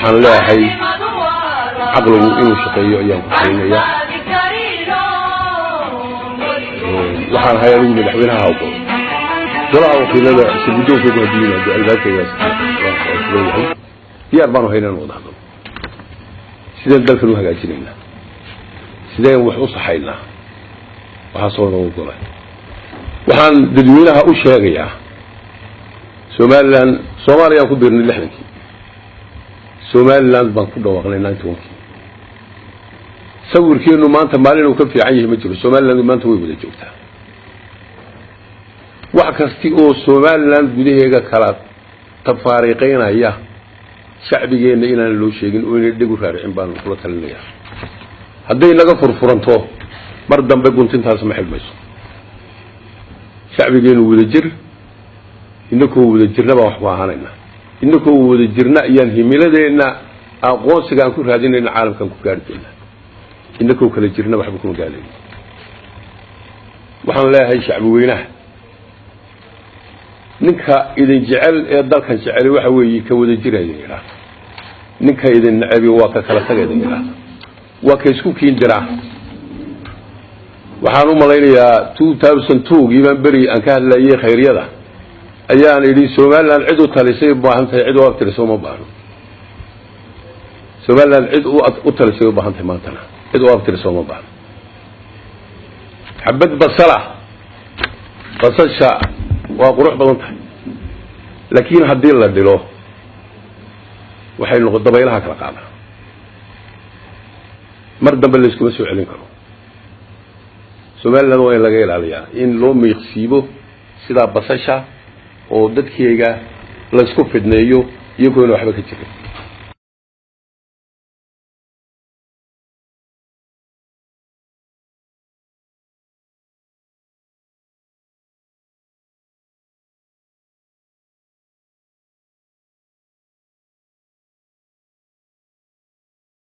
waxaan leeyahay caqligu inuu shaqeeyo ayaan ku talinayaa waxaan hayaa anigu madaxweynaha hawgo golaha wakiilada sirgudoonkooda haddii yimaado albaabkaygaas leeyahay diyaar baanu haynaan wada hadlo sideen dalkan u hagaajinaynaa sideen wax u saxaynaa waxaasoo nagu golay waxaan dadweynaha u sheegayaa somaliland soomaaliyaan ku biirnay 60kii somaliland baan ku dhawaaqnay 91kii sawirkeenu maanta maalin uu ka fiican yahay ma jiro somaliland maanta way wada joogtaa wax kasta oo somaliland gudaheega kala tafaariqeynaya shacbigeena inaan loo sheegin oo inay dhigu raaricin baan kula talinayaa hadday naga furfuranto mar dambe guntintaas ma xilmayso shacbigeenu wada jir inakoo wada jirna baa wax ku ahaanayna inakoo wada jirna ayaan himiladeena aqoonsiga aan ku raadinayna caalamkan ku gaari doonaa inakoo kala jirna waxba kuma gaaleyn waxaan leeyahay shacbi weynaha ninka idin jecel ee dalkan jecel waxa weeye ka wada jiraya ninka idin nacabi waa ka kala tagayda waa ka isku kiindira waxaan u malaynayaa 2002 giiban bari aan ka hadlayay khayriyada ayaan idhi Somaliland cid u talisay baahantahay cid u aftirso ma baahno Somaliland cid u talisay baahantahay maantana cid u aftirso ma baahno xabad basasha waa qurux badan tahay laakiin haddii la dilo waxay noqon dabaylaha kala qaada mar dambe la isku soo celin karo Somaliland waa in laga ilaaliyaa in loo miiqsiibo sida basasha oo dadkayga la isku fidneeyo iyagoo waxba ka jirin